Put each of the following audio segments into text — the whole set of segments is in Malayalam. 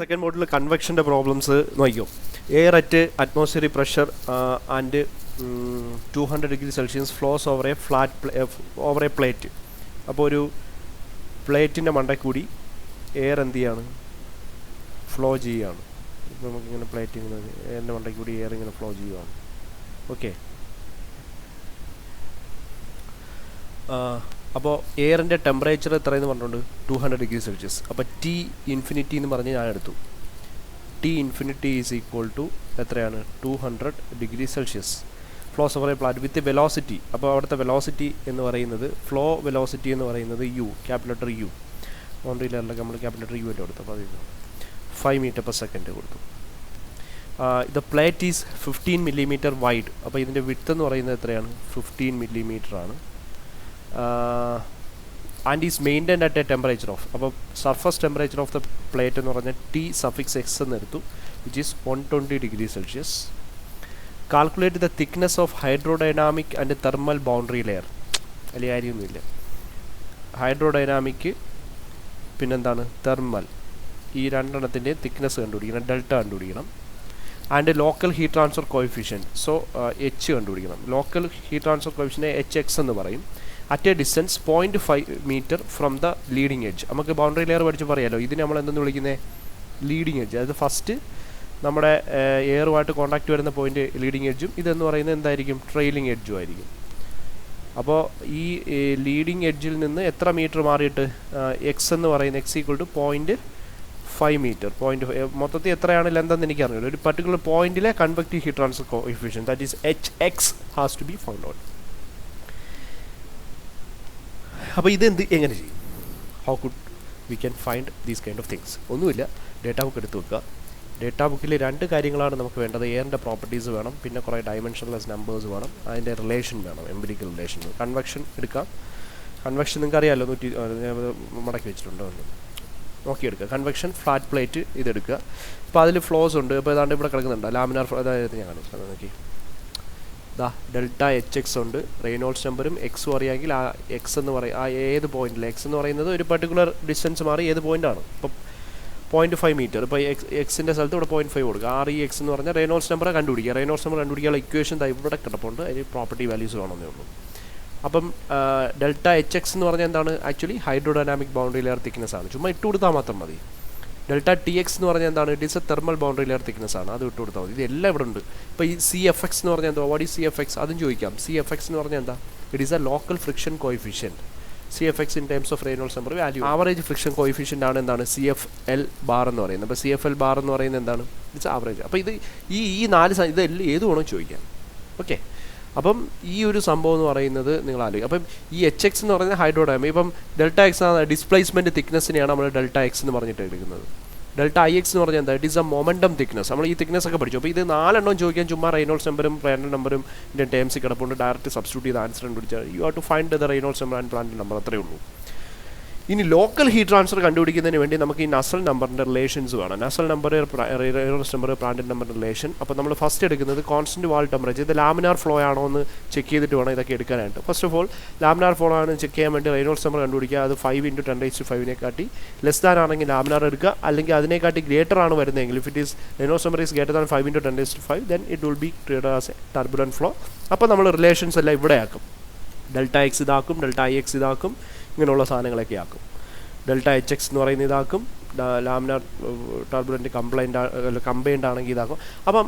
second module convection problems നോക്കിയോ. Air at atmospheric pressure and 200 degrees Celsius flows over a flat over a plate. അപ്പോൾ ഒരു പ്ലേറ്റിൻ്റെ മണ്ടയിൽ കൂടി എയർ എന്ത് ചെയ്യാണ്, ഫ്ലോ ചെയ്യുകയാണ്. ഇപ്പോൾ നമുക്കിങ്ങനെ പ്ലേറ്റ് ഇങ്ങനെ എയറിൻ്റെ മണ്ടയിൽ കൂടി എയർ ഇങ്ങനെ ഫ്ലോ ചെയ്യുകയാണ്. ഓക്കെ, അപ്പോൾ എയറിൻ്റെ ടെമ്പറേച്ചർ എത്രയെന്ന് പറഞ്ഞുകൊണ്ട് 200 ഡിഗ്രി സെൽഷ്യസ്. അപ്പോൾ ടി ഇൻഫിനിറ്റി എന്ന് പറഞ്ഞ് ഞാൻ എടുത്തു. T infinity is equal to എത്രയാണ്, 200 degree Celsius. Flows over a plate with velocity. അപ്പോൾ അവിടുത്തെ വെലോസിറ്റി എന്ന് പറയുന്നത്, ഫ്ലോ വെലോസിറ്റി എന്ന് പറയുന്നത് U, capital letter U. Boundary ലെയറിലൊക്കെ നമ്മൾ ക്യാപിറ്റൽ ലെറ്റർ യു ആയിട്ട് കൊടുത്തു. അപ്പോൾ അത് 5 മീറ്റർ പെർ സെക്കൻഡ് കൊടുത്തു. The plate is 15 millimetre wide. അപ്പോൾ ഇതിൻ്റെ വിഡ്ത്ത് എന്ന് പറയുന്നത് എത്രയാണ്, 15 മില്ലിമീറ്റർ ആണ്. And is maintained at a temperature of, അപ്പോൾ surface temperature of the plate എന്ന് പറഞ്ഞാൽ ടി സഫിക്സ് എക്സ് എന്ന് എടുത്തു, which is 120 degree Celsius. Calculate the thickness of hydrodynamic and thermal boundary layer. വലിയ കാര്യമൊന്നുമില്ല. ഹൈഡ്രോഡൈനാമിക് പിന്നെന്താണ്, തെർമൽ, ഈ രണ്ടെണ്ണത്തിൻ്റെ തിക്നെസ് കണ്ടുപിടിക്കണം, ഡെൽറ്റ കണ്ടുപിടിക്കണം. And local heat transfer coefficient, so H കണ്ടുപിടിക്കണം. Local heat transfer coefficient HX എന്ന് പറയും. At a distance 0.5 metre from the leading edge. നമുക്ക് ബൗണ്ടറി ലെയർ പഠിച്ച് പറയാമല്ലോ, ഇതിന് നമ്മൾ എന്തെന്ന് വിളിക്കുന്നത്, ലീഡിങ് എഡ്ജ്. അതായത് ഫസ്റ്റ് നമ്മുടെ എയറുമായിട്ട് കോൺടാക്റ്റ് വരുന്ന പോയിന്റ് ലീഡിങ് എഡ്ജും ഇതെന്ന് പറയുന്നത് എന്തായിരിക്കും, ട്രെയിലിംഗ് എഡ്ജും ആയിരിക്കും. അപ്പോൾ ഈ ലീഡിങ് എഡ്ജിൽ നിന്ന് എത്ര മീറ്റർ മാറിയിട്ട് എക്സ് എന്ന് പറയുന്നത് എക്സ് ഈക്വൽ ടു 0.5 മീറ്റർ. മൊത്തത്തിൽ എത്രയാണ് ലെന്ത് എന്ന് എനിക്ക് അറിയില്ല. ഒരു പർട്ടിക്കുലർ പോയിന്റിലെ convective heat transfer coefficient, that is HX has to be found out. അപ്പോൾ ഇതെന്ത് എങ്ങനെ ചെയ്യും, how could we can find these kind of things? ഒന്നുമില്ല, ഡേറ്റാ ബുക്ക് എടുത്ത് വെക്കുക. ഡേറ്റാ ബുക്കിൽ 2 കാര്യങ്ങളാണ് നമുക്ക് വേണ്ടത്. എയറിൻ്റെ പ്രോപ്പർട്ടീസ് വേണം, പിന്നെ കുറേ ഡയമെൻഷൻലെസ് നമ്പേഴ്സ് വേണം, അതിൻ്റെ റിലേഷൻ വേണം, എംപിരിക്കൽ റിലേഷൻ. കൺവെക്ഷൻ എടുക്കാം. കൺവെക്ഷൻ നിങ്ങൾക്ക് അറിയാമല്ലോ, 100 മടക്കി വെച്ചിട്ടുണ്ടോ, നോക്കിയെടുക്കുക. കൺവെക്ഷൻ ഫ്ലാറ്റ് പ്ലേറ്റ് ഇതെടുക്കുക. അപ്പോൾ അതിൽ ഫ്ലോസ് ഉണ്ട്. ഇപ്പോൾ ഏതാണ്ട് ഇവിടെ കിടക്കുന്നുണ്ട് ലാമിനാർ ഫ്ലോ. അതായത് ഞാൻ കാണും, നോക്കി ദാ ഡെൽറ്റ HX ഉണ്ട്. റെയ്നോൾഡ്സ് നമ്പറും എക്സും അറിയാമെങ്കിൽ ആ എക്സ് എന്ന് പറയും, ആ ഏത് പോയിന്റിൽ എക്സ് എന്ന് പറയുന്നത് ഒരു പർട്ടിക്കുലർ ഡിസ്റ്റൻസ് മാറി ഏത് പോയിൻ്റാണ്. ഇപ്പോൾ 0.5 മീറ്റർ, ഇപ്പോൾ എക്സിൻ്റെ സ്ഥലത്ത് ഇവിടെ 0.5 കൊടുക്കുക. REX എന്ന് പറഞ്ഞാൽ റെയ്നോൾഡ്സ് നമ്പർ കണ്ടുപിടിക്കുക. റെയ്നോൾഡ്സ് നമ്പർ കണ്ടുപിടിക്കാനുള്ള ഇക്വേഷൻ ഇവിടെ കിടപ്പുണ്ട്. അതിന് പ്രോപ്പർട്ടി വാല്യൂസ് വേണമെന്നേ ഉള്ളൂ. അപ്പം ഡെൽറ്റ HX എന്ന് പറഞ്ഞാൽ എന്താണ്, actually hydrodynamic boundary layer thickness ആണ്. ചുമ്മാ ഇട്ട് കൊടുത്താൽ മാത്രം മതി. ഡെൽറ്റ TX എന്ന് പറഞ്ഞാൽ എന്താണ്, it is A thermal boundary layer thickness ആണ്. അത് ഇട്ട് കൊടുത്താൽ മതി. ഇതെല്ലാം ഇവിടെ ഉണ്ട്. ഇപ്പോൾ ഈ CFX എന്ന് പറഞ്ഞാൽ എന്താ, വാട്ട് ഈസ് CFX അതും ചോദിക്കാം. CFX എന്ന് പറഞ്ഞാൽ എന്താ, it is A local friction coefficient. CFX in terms of Reynolds number value. Average friction coefficient ആണ് എന്താണ്, CFL ബാർ എന്ന് പറയുന്നത്. അപ്പോൾ CFL ബാർ എന്ന് പറയുന്നത് എന്താണ്, ഇറ്റ്സ് ആവറേജ്. അപ്പോൾ ഇത് ഈ 4 ഇതെല്ലാം ഏത് വേണോ ചോദിക്കാം. ഓക്കെ, അപ്പം ഈ ഒരു സംഭവം എന്ന് പറയുന്നത് നിങ്ങൾ ആലോചിക്കും. അപ്പം ഈ HX എന്ന് പറയുന്നത് ഹൈഡ്രോഡൈനാമിക്. ഇപ്പം ഡെൽറ്റ എക്സ് ഡിസ്പ്ലേസ്മെൻറ്റ് തിക്നെസ്സിനെയാണ് നമ്മൾ ഡെൽറ്റ എക്സ് എന്ന് പറഞ്ഞിട്ട് എടുക്കുന്നത്. ഡെൽറ്റ IX എന്ന് പറഞ്ഞാൽ എന്താ, it is A momentum thickness. നമ്മൾ ഈ തിക്നെസ് ഒക്കെ പഠിച്ചു. അപ്പോൾ ഇത് 4 എണ്ണം ചോദിക്കാൻ ചുമ്മാ റെയ്നോൾഡ്സ് നമ്പറും പ്രാൻഡൽ നമ്പറും ഇതിൻ്റെ ടേംസ് കിടപ്പുണ്ട്. ഡയറക്റ്റ് സബ്സ്റ്റിറ്റ്യൂട്ട് ചെയ്ത് ആൻസർ കണ്ടുപിടിച്ചാൽ you have to find the Reynolds number and Prandtl number, അത്രയേ ഉള്ളൂ. ഇനി ലോക്കൽ ഹീറ്റ് ട്രാൻസ്ഫർ കണ്ടുപിടിക്കുന്നതിന് വേണ്ടി നമുക്ക് ഈ നസൽ നമ്പറിൻ്റെ റിലേഷൻസ് വേണം. Nazal number, Reynolds number, പ്രാൻഡൽ number relation. അപ്പോൾ നമ്മൾ ഫസ്റ്റ് എടുക്കുന്നത് കോൺസ്റ്റൻറ്റ് വാൾ ടെമ്പറേച്ചർ. ഇത് ലാമിനാർ ഫ്ലോ ആണോ എന്ന് ചെക്ക് ചെയ്തിട്ട് വേണം ഇതൊക്കെ എടുക്കാനായിട്ട്. First of all laminar flow ആണ് ചെക്ക് ചെയ്യാൻ വേണ്ടി റെയ്നോൾഡ്സ് നമ്പർ കണ്ടുപിടിക്കുക. അത് 5 × 10⁵ ലെസ് ദാൻ ആണെങ്കിൽ ലാമിനാർ എടുക്കുക. അല്ലെങ്കിൽ അതിനെക്കാട്ടി ഗ്രേറ്റർ ആണ് വരുന്നതെങ്കിൽ, if it is Reynolds number is greater than 5 × 10⁵, then it will be treated as A turbulent flow. അപ്പോൾ നമ്മൾ റിലേഷൻസ് എല്ലാം ഇവിടെ ആക്കും. ഡെൽറ്റ X ഇതാക്കും, ഡെൽറ്റ IX ഇതാക്കും, ഇങ്ങനെയുള്ള സാധനങ്ങളൊക്കെ ആക്കും. ഡെൽറ്റ HX എന്ന് പറയുന്ന ഇതാക്കും. ലാമിനാർ ടർബുലൻ്റ് കമ്പൈൻഡ് ആണെങ്കിൽ ഇതാക്കും. അപ്പം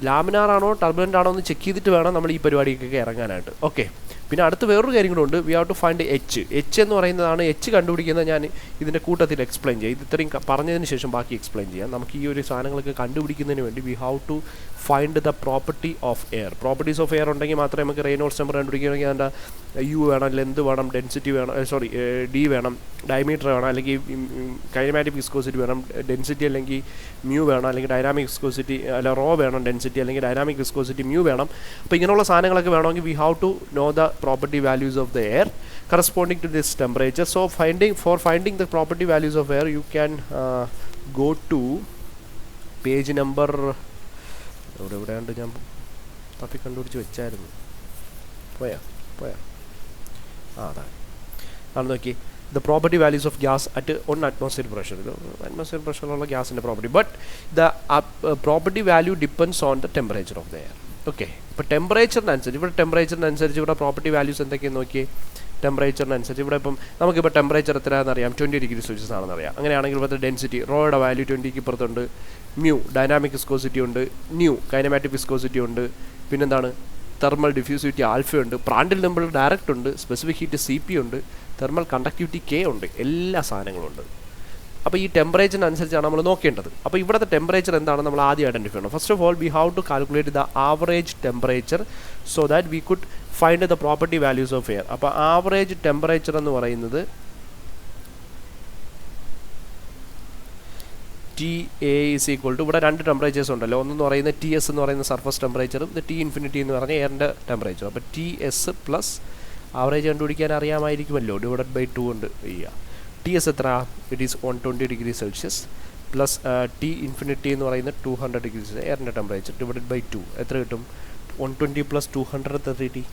ലാമിനാർ ആണോ ടർബുലൻ്റ് ആണോ എന്ന് ചെക്ക് ചെയ്തിട്ട് വേണം നമ്മൾ ഈ പരിപാടിക്കൊക്കെ ഇറങ്ങാനായിട്ട്. ഓക്കെ, പിന്നെ അടുത്ത് വേറൊരു കാര്യം കൂടെ ഉണ്ട്. We have to find H എന്ന് പറയുന്നതാണ്. H കണ്ടുപിടിക്കുന്നത് ഞാൻ ഇതിൻ്റെ കൂട്ടത്തിൽ എക്സ്പ്ലെയിൻ ചെയ്യാം. ഇത് ഇത്രയും പറഞ്ഞതിന് ശേഷം ബാക്കി എക്സ്പ്ലെയിൻ ചെയ്യാം. നമുക്ക് ഈ ഒരു സാധനങ്ങളൊക്കെ കണ്ടുപിടിക്കുന്നതിന് വേണ്ടി we have to find the property of air. Properties of air ഉണ്ടെങ്കിൽ മാത്രമേ നമുക്ക് റെയ്നോൾഡ്സ് നമ്പർ കണ്ടുപിടിക്കണമെങ്കിൽ അതിൻ്റെ U വേണം, ലെന്ത് വേണം, ഡെൻസിറ്റി വേണം, D വേണം, ഡയമീറ്റർ വേണം, അല്ലെങ്കിൽ കൈനമാറ്റിക് വിസ്കോസിറ്റി വേണം, ഡെൻസിറ്റി അല്ലെങ്കിൽ മ്യൂ വേണം, അല്ലെങ്കിൽ ഡൈനാമിക് വിസ്കോസിറ്റി അല്ല റോ വേണം, ഡെൻസിറ്റി അല്ലെങ്കിൽ ഡൈനാമിക് വിസ്കോസിറ്റി മ്യൂ വേണം. അപ്പോൾ ഇങ്ങനെയുള്ള സാധനങ്ങളൊക്കെ വേണമെങ്കിൽ we have to know the property values of the air corresponding to this temperature. So for finding the property values of air, you can go to page number എവിടെയുണ്ട്, ഞാൻ തപ്പി കണ്ടുപിടിച്ച് വെച്ചായിരുന്നു. പോയാ അതാണ് നോക്കി. the property values of gas at 1 atmosphere pressure. Atmosphere pressure ഉള്ള ഗ്യാസിൻ്റെ property, but the property value depends on the temperature of the air. Okay, ഇപ്പോൾ ടെമ്പറേച്ചറിനനുസരിച്ച് ഇവിടെ ടെമ്പറേച്ചറിനനുസരിച്ച് ഇവിടെ പ്രോപ്പർട്ടി വാല്യൂസ് എന്തൊക്കെയെന്ന് നോക്കിയേ. ടെമ്പറേച്ചറിനനുസരിച്ച് ഇവിടെ ഇപ്പം നമുക്കിപ്പോൾ ടെമ്പറേച്ചർ എത്രയാണെന്ന് അറിയാം, 20 ഡിഗ്രി സെൽഷ്യസ് ആണെന്ന് അറിയാം. അങ്ങനെയാണെങ്കിൽ ഇവിടുത്തെ ഡെൻസിറ്റി റോയുടെ വാല്യൂ 20ക്ക് ഇപ്പുറത്തുണ്ട്. മ്യൂ ഡൈനാമിക് വിസ്കോസിറ്റി ഉണ്ട്, ന്യൂ കൈനമാറ്റിക് വിസ്കോസിറ്റി ഉണ്ട്, പിന്നെന്താണ് തെർമൽ ഡിഫ്യൂസിവിറ്റി ആൽഫ ഉണ്ട്, പ്രാൻഡിൽ നമ്പർ ഡയറക്റ്റ് ഉണ്ട്, സ്പെസിഫിക് ഹീറ്റ് CP ഉണ്ട്, തെർമൽ കണ്ടക്ടിവിറ്റി K ഉണ്ട്, എല്ലാ സാധനങ്ങളും ഉണ്ട്. അപ്പോൾ ഈ ടെമ്പറേച്ചറിനനുസരിച്ചാണ് നമ്മൾ നോക്കേണ്ടത്. അപ്പോൾ ഇവിടുത്തെ ടെമ്പറേച്ചർ എന്താണെന്ന് നമ്മൾ ആദ്യം ഐഡൻറ്റിഫൈ ചെയ്യണം. First of all we have to calculate the average temperature so that we could find the property values of air. അപ്പോൾ ആവറേജ് ടെമ്പറേച്ചർ എന്ന് പറയുന്നത് TA ഈസ് ഈക്വൽ ടു, ഇവിടെ രണ്ട് ടെമ്പറേച്ചേഴ്സ് ഉണ്ടല്ലോ, ഒന്നെന്ന് പറയുന്നത് TS എന്ന് പറയുന്ന സർഫസ് ടെമ്പറേച്ചറും T∞ എന്ന് പറഞ്ഞ എയറിൻ്റെ ടെമ്പറേച്ചർ. അപ്പോൾ TS പ്ലസ് ആവറേജ് കണ്ടുപിടിക്കാൻ അറിയാമായിരിക്കുമല്ലോ, ഡിവൈഡഡ് ബൈ 2 കൊണ്ട് ചെയ്യുക. TS എത്ര? It is 120 degree Celsius plus T∞ എന്ന് പറയുന്നത് 200 ഡിഗ്രി സെൽഷ്യസ് എയറിൻ്റെ ടെമ്പറേച്ചർ ഡിവൈഡഡ് ബൈ 2 എത്ര കിട്ടും? 120 പ്ലസ് 200 എത്ര കിട്ടി?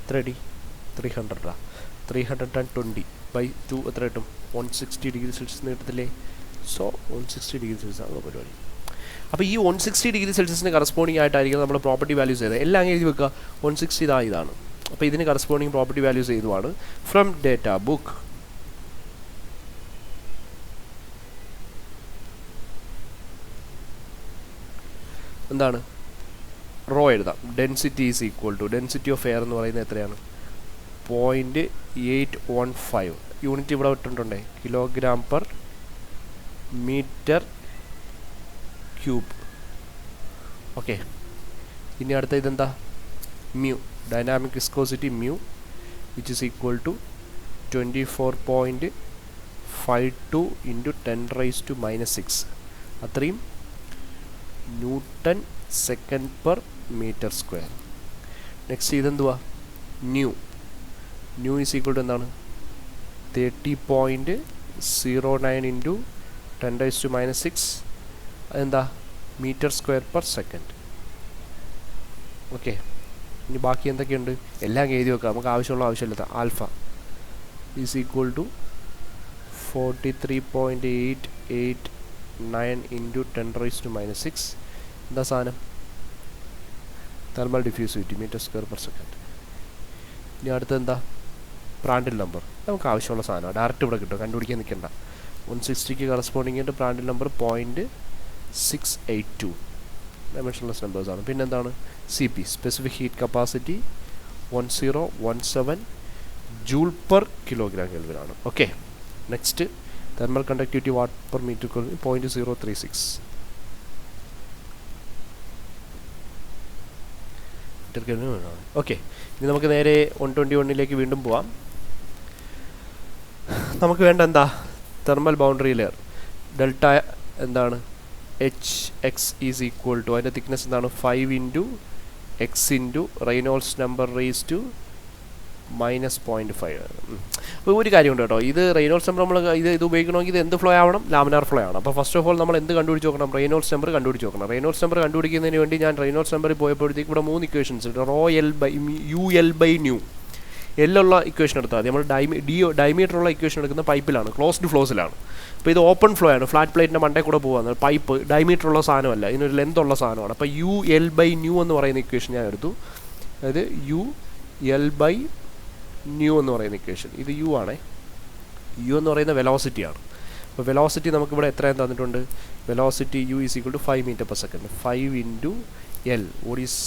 320 ബൈ 2 എത്ര കിട്ടും? 160 ഡിഗ്രി സെൽഷ്യസ് കിട്ടത്തില്ലേ? സോ 160 ഡിഗ്രി സെൽഷ്യസ് ആണ് പരിപാടി. അപ്പോൾ ഈ 160 ഡിഗ്രി സെൽഷ്യസിന് കറസ്പോണ്ടിങ് ആയിട്ടായിരിക്കും നമ്മൾ പ്രോപ്പർട്ടി വാല്യൂസ് ചെയ്തത്. എല്ലാം അങ്ങനെ എഴുതി വെക്കുക. 160 ഇതാണ്. അപ്പോൾ ഇതിന് കറസ്പോണ്ടിങ് പ്രോപ്പർട്ടി വാല്യൂസ് ചെയ്തുമാണ് ഫ്രം ഡേറ്റ ബുക്ക്. എന്താണ് റോ എഴുതാം. Density is equal to density of air എന്ന് പറയുന്നത് എത്രയാണ്? 0.815. യൂണിറ്റ് ഇവിടെ ഇട്ടിട്ടുണ്ടേ, kilogram per metre cube. Okay, ഇനി അടുത്ത ഇതെന്താ? Mu dynamic viscosity mu which is equal to 24.52 into 10⁻⁻6 അത്രയും newton second per metre square. Next ഇതെന്തുവാ? ന്യൂ ഈസ് ഈക്വൽ ടു എന്താണ്? 30.09 ഇൻറ്റു 10⁻⁻6 അതെന്താ? Metre square per second. Okay, ഇനി ബാക്കി എന്തൊക്കെയുണ്ട് എല്ലാം എഴുതി വെക്കാം, നമുക്ക് ആവശ്യമില്ല. Alpha is equal to 43.889 into 10⁻⁻6 എന്താ സാധനം? Thermal diffusivity metre square per second. ഇനി അടുത്ത് എന്താ? Prandtl number. നമുക്ക് ആവശ്യമുള്ള സാധനം ഡയറക്റ്റ് ഇവിടെ കിട്ടും, കണ്ടുപിടിക്കാൻ നിൽക്കണ്ട. 160ക്ക് കറസ്പോണ്ടിങ് ആയിട്ട് പ്രാൻഡിൽ നമ്പർ 0.682 ഡയമെൻഷൻലെസ് നമ്പേഴ്സാണ്. പിന്നെന്താണ്? CP specific heat capacity 1017 joule per kilogram കെൽവിനാണ്. Okay, next thermal conductivity watt per metre 0.036. Okay, ഇനി നമുക്ക് നേരെ 121ലേക്ക് വീണ്ടും പോവാം. നമുക്ക് വേണ്ട എന്താ? തെർമൽ ബൗണ്ടറി ലെയർ ഡെൽറ്റ എന്താണ്? HX ഈസ് ഈക്വൽ ടു അതിൻ്റെ തിക്നെസ് എന്താണ്? 5 into X into Reynolds number raise to -0.5. അപ്പോൾ ഒരു കാര്യമുണ്ട് കേട്ടോ, ഇത് റെയ്നോൾഡ്സ് നമ്പർ നമ്മൾ ഇത് ഉപയോഗിക്കണമെങ്കിൽ ഇത് എന്ത് ഫ്ലോ ആവണം? ലാമിനാർ ഫ്ലോ ആണ്. അപ്പോൾ ഫസ്റ്റ് ഓഫ് ഓൾ നമ്മൾ എന്ത് കണ്ടുപിടിച്ച് നോക്കണം? റെയ്നോൾഡ്സ് നമ്പർ കണ്ടുപിടിച്ച് നോക്കണം. റെയ്നോൾഡ്സ് നമ്പർ കണ്ടുപിടിക്കുന്നതിന് വേണ്ടി ഞാൻ റെയ്നോൾഡ്സ് നമ്പറിൽ പോയപ്പോഴത്തേക്ക് ഇവിടെ 3 ഇക്വേഷൻസ് ഉണ്ട്. Rho L by UL by nu. എല്ലുള്ള ഇക്വേഷൻ എടുത്താൽ മതി. നമ്മൾ ഡയമീറ്ററുള്ള ഇക്വേഷൻ എടുക്കുന്ന പൈപ്പിലാണ്, ക്ലോസ്ഡ് ഫ്ലോസിലാണ്. അപ്പോൾ ഇത് ഓപ്പൺ ഫ്ലോ ആണ്, ഫ്ലാറ്റ് പ്ലേറ്റിൻ്റെ മണ്ടേ കൂടെ പോകുന്നത്. പൈപ്പ് ഡയമീറ്ററുള്ള സാധനമല്ല, ഇതിനൊരു ലെന്ത് ഉള്ള സാധനമാണ്. അപ്പോൾ UL ബൈ ന്യൂ എന്ന് പറയുന്ന ഇക്വേഷൻ ഞാൻ എടുത്തു. അതായത് UL ബൈ ന്യൂ എന്ന് പറയുന്ന ഇക്വേഷൻ. ഇത് U ആണേ. U എന്ന് പറയുന്ന വെലോസിറ്റിയാണ്. അപ്പോൾ വെലോസിറ്റി നമുക്കിവിടെ എത്രയും തന്നിട്ടുണ്ട്? Velocity U is equal to 5 metre per second. 5 into L what is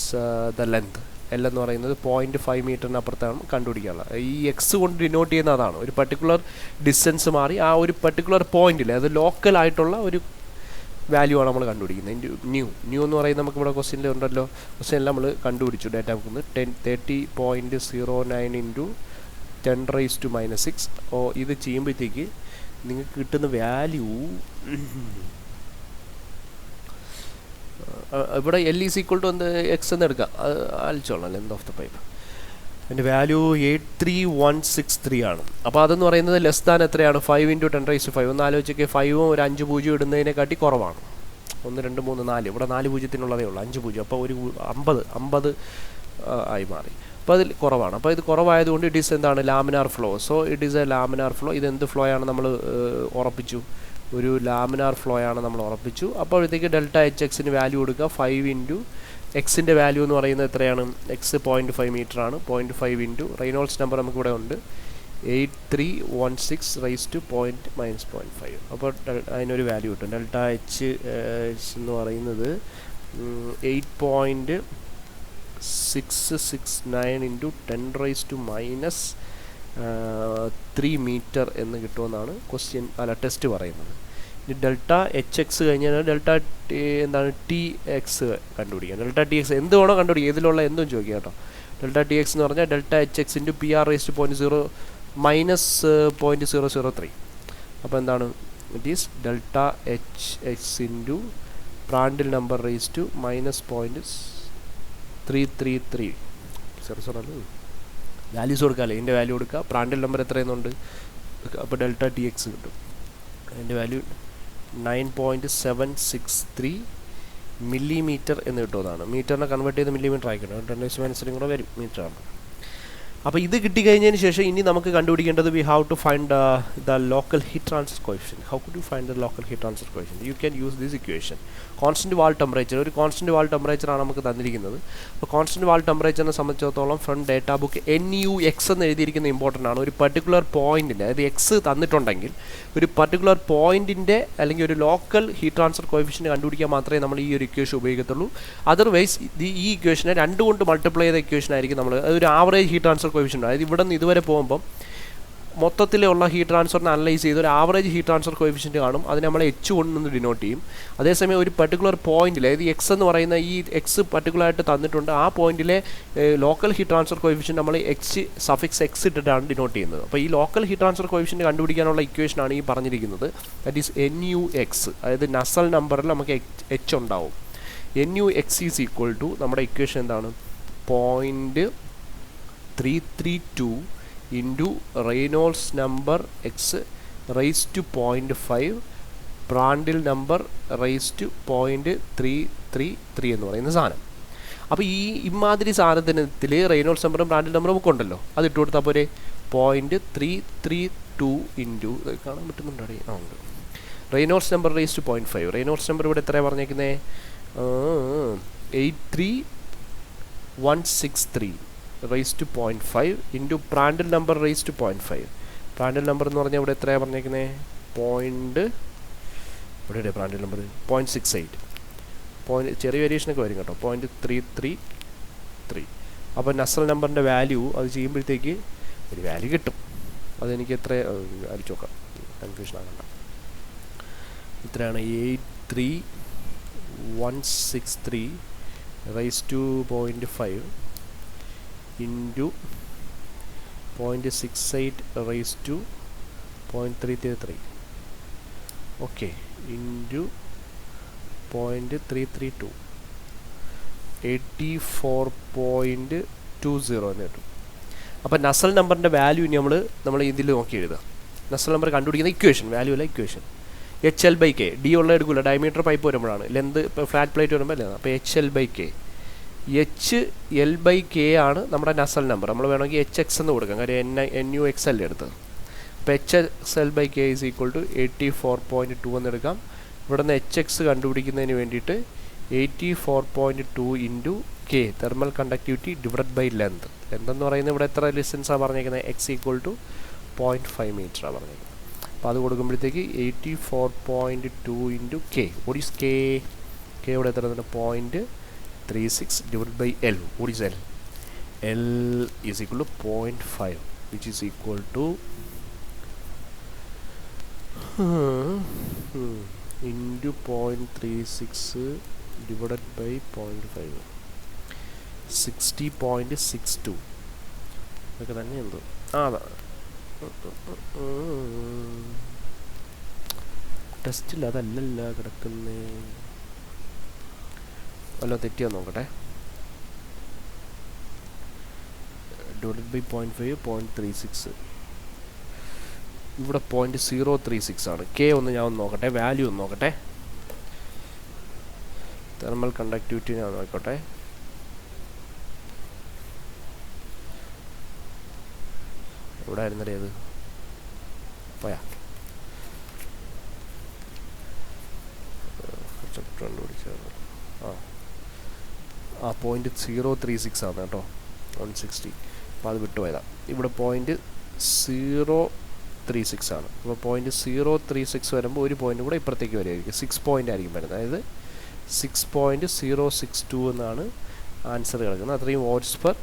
the length? L എന്ന് പറയുന്നത് 0.5 മീറ്ററിനപ്പുറത്താണ് കണ്ടുപിടിക്കാനുള്ളത്. ഈ എക്സ് കൊണ്ട് ഡിനോട്ട് ചെയ്യുന്ന അതാണ്. ഒരു പർട്ടിക്കുലർ ഡിസ്റ്റൻസ് മാറി ആ ഒരു പർട്ടിക്കുലർ പോയിന്റിൽ, അത് ലോക്കലായിട്ടുള്ള ഒരു വാല്യൂ ആണ് നമ്മൾ കണ്ടുപിടിക്കുന്നത്. ന്യൂ എന്ന് പറയുന്നത് നമുക്കിവിടെ ക്വസ്റ്റ്യനിൽ ഉണ്ടല്ലോ, ക്വസ്റ്റ്യനിൽ നമ്മൾ കണ്ടുപിടിച്ചു. ഡേറ്റ ബുക്കിൽ 30.09 ഇൻറ്റു 10⁻⁻6. ഓ, ഇത് ചെയ്യുമ്പോഴത്തേക്ക് നിങ്ങൾക്ക് കിട്ടുന്ന വാല്യൂ ഇവിടെ L ഈസ് ഈക്വൽ ടു എന്ത്? എക്സ് എന്ന് എടുക്കാം, അത് ആലോചിച്ചോളാം. ലെന്ത് ഓഫ് ദ പൈപ്പ് അതിൻ്റെ വാല്യൂ 83163 ആണ്. അപ്പോൾ അതെന്ന് പറയുന്നത് ലെസ് ദാൻ എത്രയാണ്? 5 ഇൻറ്റു 10⁻5. ഒന്ന് ആലോചിച്ചൊക്കെ 5ഉം ഒരു 5 0 ഇടുന്നതിനെക്കാട്ടി കുറവാണ്. 1 2 3 4 ഇവിടെ 4 പൂജ്യത്തിനുള്ളതേ ഉള്ളൂ, 5 0. അപ്പോൾ ഒരു 50 ആയി മാറി. അപ്പോൾ അതിൽ കുറവാണ്. അപ്പോൾ ഇത് കുറവായതുകൊണ്ട് ഇറ്റ് ഈസ് എന്താണ് laminar flow. So it is A laminar flow. ഇതെന്ത് ഫ്ലോ ആണ് നമ്മൾ ഉറപ്പിച്ചു? ഒരു ലാമിനാർ ഫ്ലോ ആണ് നമ്മൾ ഉറപ്പിച്ചു. അപ്പോഴത്തേക്ക് ഡെൽറ്റ എച്ച് എക്സിന് വാല്യൂ കൊടുക്കുക 5 ഇൻറ്റു എക്സിൻ്റെ വാല്യൂ എന്ന് പറയുന്നത് എത്രയാണ്? എക്സ് 0.5 മീറ്റർ ആണ്. 0.5 ഇൻറ്റു റെയ്നോൾഡ്സ് നമ്പർ നമുക്കിവിടെ ഉണ്ട് 8316 റൈസ് ടു -0.5. അപ്പോൾ അതിനൊരു വാല്യൂ കിട്ടും. ഡെൽറ്റ എച്ച് എന്ന് പറയുന്നത് 8.669 ഇൻറ്റു 10 റൈസ് ടു -3 മീറ്റർ എന്ന് കിട്ടുമെന്നാണ് ക്വസ്റ്റ്യൻ ടെസ്റ്റ് പറയുന്നത്. ഇനി ഡെൽറ്റ എച്ച് എക്സ് കഴിഞ്ഞാൽ ഡെൽറ്റ എന്താണ് ടി എക്സ് കണ്ടുപിടിക്കുക. ഡെൽറ്റ ടി എക്സ് എന്ത് വേണോ കണ്ടുപിടിക്കുക, ഇതിലുള്ള എന്തും ചോദിക്കുക കേട്ടോ. ഡെൽറ്റ ടി എക്സ് എന്ന് പറഞ്ഞാൽ delta H X into P R raise to -0.003. അപ്പോൾ എന്താണ്? It is delta H X into Prandtl number raise to -0.333. Values കൊടുക്കാമല്ലേ, ഇതിൻ്റെ വാല്യൂ കൊടുക്കുക. പ്രാൻഡിൽ നമ്പർ എത്രയെന്നുണ്ട്? അപ്പോൾ ഡെൽറ്റ ടി എക്സ് കിട്ടും. അതിൻ്റെ വാല്യൂ 9.763 മില്ലിമീറ്റർ എന്ന് കിട്ടുന്നതാണ്. മീറ്ററിനെ കൺവേർട്ട് ചെയ്ത് മില്ലിമീറ്റർ ആയിക്കണം. 10⁻³ കൂടെ വരും മീറ്റർ ആണ്. അപ്പോൾ ഇത് കിട്ടിക്കഴിഞ്ഞതിന് ശേഷം ഇനി നമുക്ക് കണ്ടുപിടിക്കേണ്ടത് we have to find the local heat transfer coefficient. How could you find the local heat transfer coefficient? You can use this equation. Constant wall temperature, ഒരു കോൺസ്റ്റൻറ്റ് വാൾ ടെമ്പറേച്ചറാണ് നമുക്ക് തന്നിരിക്കുന്നത്. അപ്പോൾ കോൺസ്റ്റൻറ്റ് വാൾ ടെമ്പറേച്ചറിനെ സംബന്ധിച്ചിടത്തോളം ഫ്രം ഡേറ്റാ ബുക്ക് NUX എന്ന് എഴുതിയിരിക്കുന്ന ഇമ്പോർട്ടൻ്റ് ആണ്. ഒരു പർട്ടിക്കുലർ പോയിൻറ്റിന്, അതായത് എക്സ് തന്നിട്ടുണ്ടെങ്കിൽ ഒരു പർട്ടിക്കുലർ പോയിൻറ്റിൻ്റെ അല്ലെങ്കിൽ ഒരു ലോക്കൽ ഹീറ്റ് ട്രാൻസ്ഫർ കോഎഫിഷ്യൻറ്റ് കണ്ടുപിടിക്കാൻ മാത്രമേ നമ്മൾ ഈ ഒരു ഇക്വേഷൻ ഉപയോഗിക്കത്തുള്ളൂ. അതർവൈസ് ഈ ഇക്വേഷനെ 2 കൊണ്ട് മൾട്ടിപ്ലൈ ചെയ്ത ഇക്വേഷൻ ആയിരിക്കും നമ്മൾ. അതൊരു ആവറേജ് ഹീറ്റ് ട്രാൻസ്ഫർ കോഎഫിഷ്യൻ്റ്. അതായത് ഇവിടെ നിന്ന് ഇതുവരെ പോകുമ്പം മൊത്തത്തിലുള്ള ഹീറ്റ് ട്രാൻസ്ഫറിനെ അനലൈസ് ചെയ്ത് ഒരു ആവറേജ് ഹീറ്റ് ട്രാൻസ്ഫർ കോഎഫിഷ്യൻറ്റ് കാണും. അതിനെ നമ്മൾ എച്ച് കൊണ്ട് ഡിനോട്ട് ചെയ്യും. അതേസമയം ഒരു പർട്ടിക്കുലർ പോയിന്റിൽ, അതായത് എക്സ് എന്ന് പറയുന്ന ഈ എക്സ് പർട്ടിക്കുലറായിട്ട് തന്നിട്ടുണ്ട്, ആ പോയിന്റിലെ ലോക്കൽ ഹീറ്റ് ട്രാൻസ്ഫർ കോഎഫിഷ്യൻറ്റ് നമ്മൾ സഫിക്സ് എക്സ് ഇട്ടിട്ടാണ് ഡിനോട്ട് ചെയ്യുന്നത്. അപ്പോൾ ഈ ലോക്കൽ ഹീറ്റ് ട്രാൻസ്ഫർ കോഎഫിഷ്യൻറ്റ് കണ്ടുപിടിക്കാനുള്ള ഇക്വേഷനാണ് ഈ പറഞ്ഞിരിക്കുന്നത്. That is NUX. അതായത് നസൽ നമ്പറിൽ നമുക്ക് എച്ച് ഉണ്ടാവും. NUX ഈസ് ഈക്വൽ ടു നമ്മുടെ ഇക്വേഷൻ എന്താണ്? 0.332 into Reynolds number X raise to 0.5 Prandtl number raise to 0.333 എന്ന് പറയുന്ന സാധനം. അപ്പോൾ ഈ ഇമാതിരി സാധനത്തിനത്തിൽ റെയ്നോൾഡ്സ് നമ്പറും പ്രാൻഡിൽ നമ്പറും നമുക്ക് ഉണ്ടല്ലോ, അത് ഇട്ട് കൊടുത്താൽ പോരെ 0.332 ഇൻറ്റു കാണാൻ പറ്റുന്നുണ്ടോ? ആ ഉണ്ട്. Reynolds number raise to 0.5. Reynolds number ഇവിടെ എത്രയാണ് പറഞ്ഞേക്കുന്നത്? 83163 raise to 0.5 into Prandtl number raise to 0.5. Prandtl number എന്ന് പറഞ്ഞാൽ ഇവിടെ എത്രയാണ് പറഞ്ഞേക്കുന്നത്? ഇവിടെ പ്രാൻഡിൽ നമ്പർ 0.68. ചെറിയ വേരിയേഷനൊക്കെ വരും കേട്ടോ. 0.333. അപ്പോൾ നസൽ നമ്പറിൻ്റെ വാല്യൂ അത് ചെയ്യുമ്പോഴത്തേക്ക് ഒരു വാല്യൂ കിട്ടും. അതെനിക്ക് എത്ര അടിച്ചു നോക്കാം, കൺഫ്യൂഷൻ ആകണ്ട. ഇത്രയാണ് 83163 raise to 0.5 into 0.68 raise to 0.333. Okay, into 0.332 84.20 എന്ന് കിട്ടും. അപ്പോൾ നസൽ നമ്പറിൻ്റെ വാല്യൂ ഇനി നമ്മൾ ഇതിൽ നോക്കി എഴുതുക. നസൽ നമ്പർ കണ്ടുപിടിക്കുന്ന ഇക്വേഷൻ, വാല്യൂ അല്ല ഇക്വേഷൻ. HL/K. ഡി ഉള്ള എടുക്കില്ല, ഡയമീറ്റർ പൈപ്പ് വരുമ്പോഴാണ്. ലെന്ത് ഇപ്പോൾ ഫ്ലാറ്റ് പ്ലേറ്റ് വരുമ്പോൾ അല്ലേ. അപ്പോൾ HL/K. HL/K ആണ് നമ്മുടെ നസൽ നമ്പർ. നമ്മൾ വേണമെങ്കിൽ HX എന്ന് കൊടുക്കാം, കാര്യം NUX അല്ലേ എടുത്തത്. അപ്പോൾ HL/K ഈസ് ഈക്വൽ ടു 84.2 എന്ന് എടുക്കാം. ഇവിടെ നിന്ന് HX കണ്ടുപിടിക്കുന്നതിന് വേണ്ടിയിട്ട് 84.2 into K, thermal conductivity divide by length. Length എന്ന് പറയുന്നത് ഇവിടെ എത്ര ഡിസ്റ്റൻസാണ് പറഞ്ഞേക്കുന്നത്? X ഈക്വൽ ടു 0.5 മീറ്ററാണ് പറഞ്ഞേക്കുന്നത്. അപ്പോൾ അത് കൊടുക്കുമ്പോഴത്തേക്ക് 84.2 into K. What is K? K ഇവിടെ എത്ര? 0.36 divide by L. What is L? L is equal to 0.5 which is equal to into 0.36 divide by 0.5 60.62. ഇതൊക്കെ തന്നെ എന്തോ അതാ ടെസ്റ്റിൽ അതല്ലല്ല കിടക്കുന്നേ. വല്ല തെറ്റിയാൽ നോക്കട്ടെ. Divide by 0.5 0.36. ഇവിടെ 0.036 ആണ്. K ഒന്ന് ഞാൻ ഒന്ന് നോക്കട്ടെ, വാല്യൂ ഒന്ന് നോക്കട്ടെ. തെർമൽ കണ്ടക്ടിവിറ്റി ഞാൻ നോക്കട്ടെ. ഇവിടെ ആയിരുന്നല്ലേ അത് പോയാ കണ്ടുപിടിച്ചത് ആ 0.036 ആണ് കേട്ടോ 160. അപ്പോൾ അത് വിട്ടുപോയതാണ്. ഇവിടെ 0.036 ആണ്. അപ്പോൾ 0.036 വരുമ്പോൾ ഒരു പോയിൻ്റ് കൂടെ ഇപ്പുറത്തേക്ക് വരുമായിരിക്കും, 6 പോയിൻ്റ് ആയിരിക്കും വരുന്നത്. അതായത് 6.062 എന്നാണ് ആൻസർ കിടക്കുന്നത്. അത്രയും watts per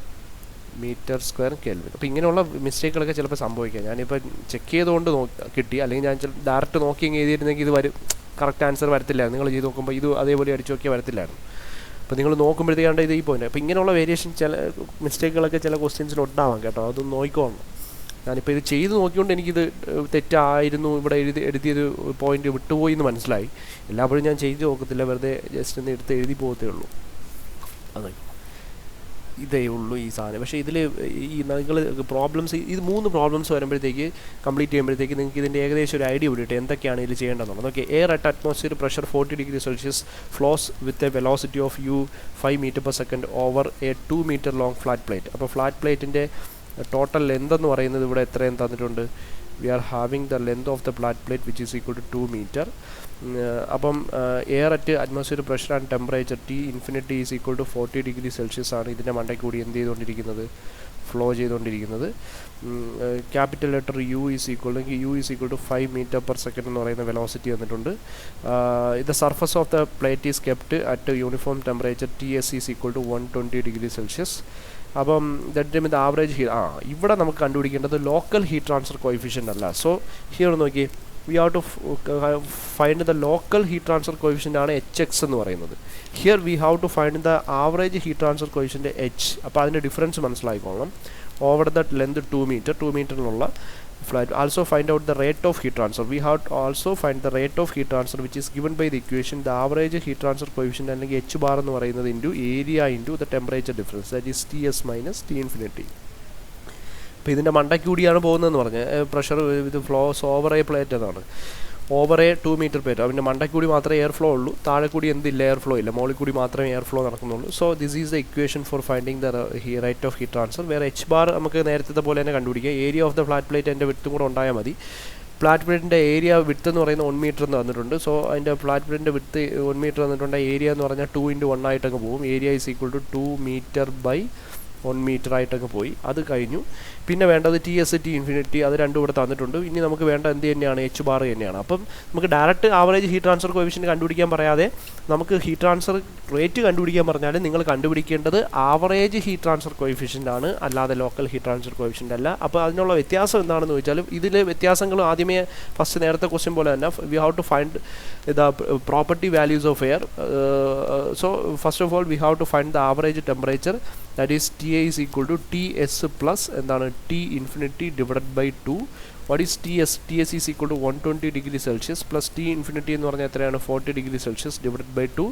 metre square kelvin. അപ്പോൾ ഇങ്ങനെയുള്ള മിസ്റ്റേക്കുകളൊക്കെ ചിലപ്പോൾ സംഭവിക്കാം. ഞാനിപ്പോൾ ചെക്ക് ചെയ്തുകൊണ്ട് കിട്ടി, അല്ലെങ്കിൽ ഞാൻ ഡയറക്റ്റ് നോക്കി എഴുതിയിരുന്നെങ്കിൽ ഇത് വരും, കറക്റ്റ് ആൻസർ വരത്തില്ലായിരുന്നു. നിങ്ങൾ ചെയ്ത് നോക്കുമ്പോൾ ഇത് അതേപോലെ അടിച്ചു നോക്കിയാൽ വരത്തില്ലായിരുന്നു. അപ്പോൾ നിങ്ങൾ നോക്കുമ്പോഴത്തേക്കാണ്ട് ഇത് ഈ പോയിന്റ്. അപ്പോൾ ഇങ്ങനെയുള്ള വേരിയേഷൻ ചില മിസ്റ്റേക്കുകളൊക്കെ ചില ക്വസ്റ്റ്യൻസിൽ ഉണ്ടാവാം കേട്ടോ, അതൊന്ന് നോക്കിക്കോണം. ഞാനിപ്പോൾ ഇത് ചെയ്ത് നോക്കിക്കൊണ്ട് എനിക്കിത് തെറ്റായിരുന്നു, ഇവിടെ എഴുതിയൊരു പോയിന്റ് വിട്ടുപോയി എന്ന് മനസ്സിലായി. എല്ലാപ്പോഴും ഞാൻ ചെയ്ത് നോക്കത്തില്ല, വെറുതെ ജസ്റ്റ് ഒന്ന് എടുത്ത് എഴുതി പോകത്തേ ഉള്ളൂ. അതെ, ഇതേ ഉള്ളൂ ഈ സാധനം. പക്ഷേ ഇതിൽ ഈ നിങ്ങൾ പ്രോബ്ലംസ്, ഇത് 3 പ്രോബ്ലംസ് വരുമ്പോഴത്തേക്ക് കംപ്ലീറ്റ് ചെയ്യുമ്പോഴത്തേക്ക് നിങ്ങൾക്ക് ഇതിൻ്റെ ഏകദേശം ഒരു ഐഡിയ വിട്ടിട്ട് എന്തൊക്കെയാണ് ഇതിൽ ചെയ്യേണ്ടതെന്നുള്ളത്. Okay, air at atmosphere pressure 40 degree Celsius flows with a velocity of u 5 meter/second over a 2 meter long flat plate. അപ്പോൾ ഫ്ലാറ്റ് പ്ലേറ്റിൻ്റെ ടോട്ടൽ ലെന്ത് എന്ന് പറയുന്നത് ഇവിടെ എത്രയും തന്നിട്ടുണ്ട്. We are having the length of the flat plate which is equal to 2 meter. അപ്പം air at atmosphere pressure and temperature T∞ is equal to 40 degree Celsius ആണ് ഇതിൻ്റെ മണ്ടയ്ക്ക് കൂടി എന്ത് ചെയ്തുകൊണ്ടിരിക്കുന്നത്, ഫ്ലോ ചെയ്തുകൊണ്ടിരിക്കുന്നത്. Capital letter u is equal to 5 meter/second എന്ന് പറയുന്ന വെലോസിറ്റി വന്നിട്ടുണ്ട്. The surface of the plate is kept at uniform temperature TS is equal to 120 degree Celsius. അപ്പം ദറ്റ് ഇത് ആവറേജ് ഇവിടെ നമുക്ക് കണ്ടുപിടിക്കേണ്ടത് ലോക്കൽ ഹീറ്റ് ട്രാൻസ്ഫർ കോഎഫിഷ്യൻ്റ് അല്ല. സോ ഹിയർ നോക്കി, we have to find the local heat transfer coefficient ആണ് HX എന്ന് പറയുന്നത്. Here we have to find the average heat transfer coefficient H. അപ്പോൾ അതിൻ്റെ ഡിഫറൻസ് മനസ്സിലായിക്കോളണം. ഓവർ ദ ലെന്ത് 2 meter, 2 meterനുള്ള flat. Also find out the rate of heat transfer. We have to also find the rate of heat transfer which is given by the equation the average heat transfer coefficient അല്ലെങ്കിൽ H bar എന്ന് പറയുന്നത് into area into the temperature difference, that is TS minus T∞. അപ്പോൾ ഇതിൻ്റെ മണ്ടയ്ക്ക് കൂടിയാണ് പോകുന്നതെന്ന് പറഞ്ഞത്. പ്രഷർ ഇത് ഫ്ലോസ് ഓവർ എ പ്ലേറ്റ് എന്നാണ്, ഓവർ എ 2 meter പ്ലേറ്റ്. അതിൻ്റെ മണ്ടയ്ക്ക് കൂടി മാത്രമേ എയർ ഫ്ലോ ഉള്ളൂ, താഴെ കൂടി എന്തില്ല, എയർ ഫ്ലോ ഇല്ല, മുകളിൽ കൂടി മാത്രമേ എയർ ഫ്ലോ നടക്കുന്നുള്ളൂ. So this is the equation for finding the rate of heat transfer. വേറെ H bar നമുക്ക് നേരത്തെ പോലെ തന്നെ കണ്ടുപിടിക്കുക. Area of the flat plate അതിൻ്റെ വിട്ടും കൂടെ ഉണ്ടായാൽ മതി. ഫ്ലാറ്റ് പ്ലേറ്റിൻ്റെ ഏരിയ വിട്ട് എന്ന് പറയുന്നത് 1 meter എന്ന് വന്നിട്ടുണ്ട്. സോ അതിൻ്റെ ഫ്ലാറ്റ് പ്ലേറ്റിൻ്റെ വിട്ട് 1 meter വന്നിട്ടുണ്ട്. ഏരിയ എന്ന് പറഞ്ഞാൽ 2 × 1 ആയിട്ടങ്ങ് പോകും. Area is equal to 2 meter by 1 meter ആയിട്ടൊക്കെ പോയി. അത് കഴിഞ്ഞു. പിന്നെ വേണ്ടത് TS T∞, അത് രണ്ടും ഇവിടെ തന്നിട്ടുണ്ട്. ഇനി നമുക്ക് വേണ്ട എന്ത് തന്നെയാണ്, H bar തന്നെയാണ്. അപ്പം നമുക്ക് direct average heat transfer coefficient കണ്ടുപിടിക്കാൻ പറയാതെ നമുക്ക് ഹീറ്റ് ട്രാൻസ്ഫർ റേറ്റ് കണ്ടുപിടിക്കാൻ പറഞ്ഞാൽ നിങ്ങൾ കണ്ടുപിടിക്കേണ്ടത് ആവറേജ് ഹീറ്റ് ട്രാൻസ്ഫർ കോഎഫിഷ്യൻ്റ് ആണ്, അല്ലാതെ ലോക്കൽ ഹീറ്റ് ട്രാൻസ്ഫർ കോഎഫിഷ്യൻ്റ് അല്ല. അപ്പോൾ അതിനുള്ള വ്യത്യാസം എന്താണെന്ന് ചോദിച്ചാൽ ഇതിൽ വ്യത്യാസങ്ങൾ ആദ്യമേ ഫസ്റ്റ് നേരത്തെ ക്വസ്റ്റ്യൻ പോലെ തന്നെ we have to find the property values of air. So first of all we have to find the average temperature, that is TA is equal to TS plus എന്താണ് T∞ divided by 2. What is TS? TS is equal to 120 degree Celsius plus T∞ എന്ന് പറഞ്ഞാൽ എത്രയാണ്, 40 degree Celsius divided by 2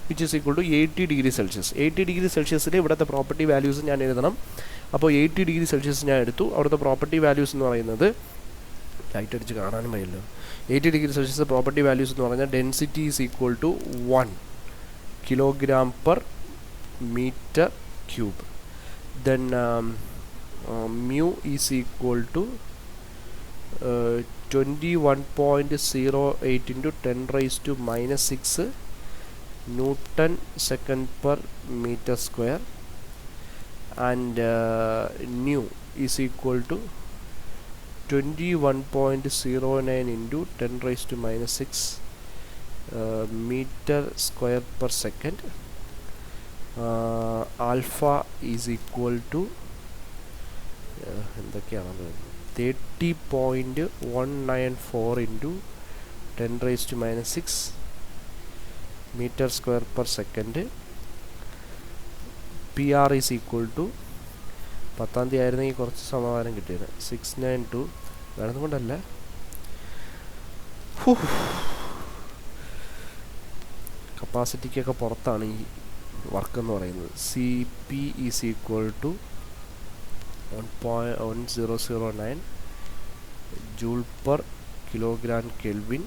which is equal to 80 degree Celsius. 80 degree Celsiusൽ ഇവിടുത്തെ പ്രോപ്പർട്ടി വാല്യൂസ് ഞാൻ എഴുതണം. അപ്പോൾ 80 degree Celsius ഞാൻ എടുത്തു. അവിടുത്തെ പ്രോപ്പർട്ടി വാല്യൂസ് എന്ന് പറയുന്നത് ലൈറ്റ് അടിച്ച് കാണാനും വയ്യല്ലോ. 80 degree Celsius പ്രോപ്പർട്ടി വാല്യൂസ് എന്ന് പറഞ്ഞാൽ density is equal to 1 kg/meter cube. Then mu is equal to 21.08 into 10 raised to minus 6 Newton second per meter square, and nu is equal to 21.09 into 10 raised to minus 6 meter square per second. Alpha is equal to 30.194 into 10 raised to minus 6 meter square per second. PR is equal to 10th ആയിരുന്നെങ്കിൽ കുറച്ച് സമാധാനം കിട്ടിയത് 692 വേണമെന്ന് കൊണ്ടല്ല. കപ്പാസിറ്റിക്കൊക്കെ പുറത്താണ് ഈ വർക്ക് എന്ന് പറയുന്നത്. CP is equal to 1.1009 joule per kilogram Kelvin.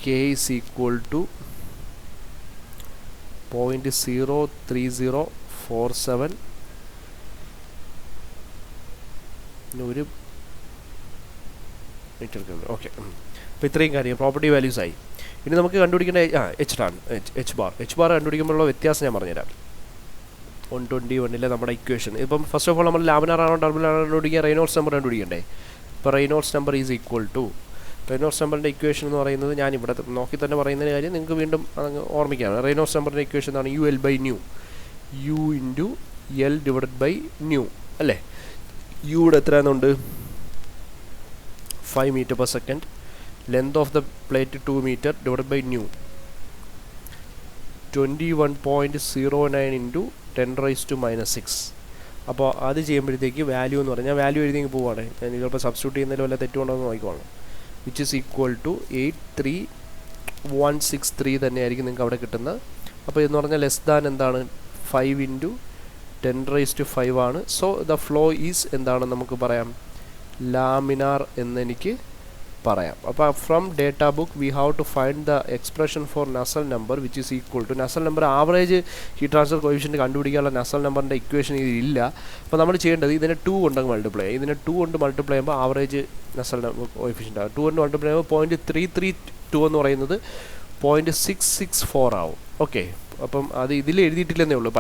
K is equal to 0.03047 പിന്നെ ഒരു മീറ്റർ ക്യൂബ്. ഓക്കെ, അപ്പോൾ ഇത്രയും കാര്യം പ്രോപ്പർട്ടി വാല്യൂസ് ആയി. ഇനി നമുക്ക് കണ്ടുപിടിക്കേണ്ട എച്ച് ബാർ കണ്ടുപിടിക്കുമ്പോഴുള്ള വ്യത്യാസം ഞാൻ പറഞ്ഞുതരാം. 121 നമ്മുടെ ഇക്വേഷൻ ഇപ്പം ഫസ്റ്റ് ഓഫ് ഓൾ നമ്മൾ ലാമിനാറാണോ ടർബുലാണോ കണ്ടുപിടിക്കുക, റെയ്നോൾഡ്സ് നമ്പർ കണ്ടുപിടിക്കണ്ടേ. ഇപ്പോൾ Reynolds number is equal to, Reynolds നമ്പറിൻ്റെ ഇക്വേഷൻ എന്ന് പറയുന്നത് ഞാൻ ഇവിടെ നോക്കി തന്നെ പറയുന്നതിന് കാര്യം നിങ്ങൾക്ക് വീണ്ടും അതങ്ങ് ഓർമ്മിക്കുകയാണ്. റെയ്നോൾഡ്സ് നമ്പറിൻ്റെ ഇക്വേഷൻ എന്താണ്? U L by nu, U into L divided by nu അല്ലേ. യുടെ എത്രയാണെന്നുണ്ട്? 5 meter per second. Length of the plate 2 meter divided by nu, 21.09 into 10 raised to minus 6. അപ്പോൾ അത് ചെയ്യുമ്പോഴത്തേക്ക് വാല്യൂ എന്ന് പറഞ്ഞാൽ വാല്യൂ എഴുതി പോവുകയാണ്. ഞാൻ ചിലപ്പോൾ സബ്സ്റ്റിറ്റ്യൂട്ട് ചെയ്യുന്നതിൽ വല്ല തെറ്റുകൊണ്ടോ എന്ന് നോക്കിക്കോളാം. വിച്ച് ഈസ് ഈക്വൽ ടു 83163 തന്നെയായിരിക്കും നിങ്ങൾക്ക് അവിടെ കിട്ടുന്നത്. അപ്പോൾ എന്ന് പറഞ്ഞാൽ ലെസ് ദാൻ എന്താണ്? 5 into 10 raised to 5 ആണ്. സോ ദ ഫ്ലോ ഈസ് എന്താണെന്ന് നമുക്ക് പറയാം? ലാമിനാർ എന്നെനിക്ക് പറയാം. അപ്പോൾ from data book we have to find the expression for Nusselt number which is equal to Nusselt number average heat transfer coefficient കണ്ടുപിടിക്കാനുള്ള നസൽ നമ്പറിൻ്റെ ഇക്വേഷൻ ഇതിലില്ല. അപ്പോൾ നമ്മൾ ചെയ്യേണ്ടത് ഇതിനെ 2 കൊണ്ട് മൾട്ടിപ്ലൈ ചെയ്യും. ഇതിനെ 2 കൊണ്ട് മൾട്ടിപ്ലൈ ചെയ്യുമ്പോൾ ആവറേജ് നസൽ കോഎഫിഷ്യൻ്റ് ആകും. 2 കൊണ്ട് മൾട്ടിപ്ലൈ ചെയ്യുമ്പോൾ 0.332 എന്ന് പറയുന്നത് 0.664 ആവും. ഓക്കെ, അപ്പം അത് ഇതിൽ എഴുതിയിട്ടില്ലെന്നേ ഉള്ളൂ.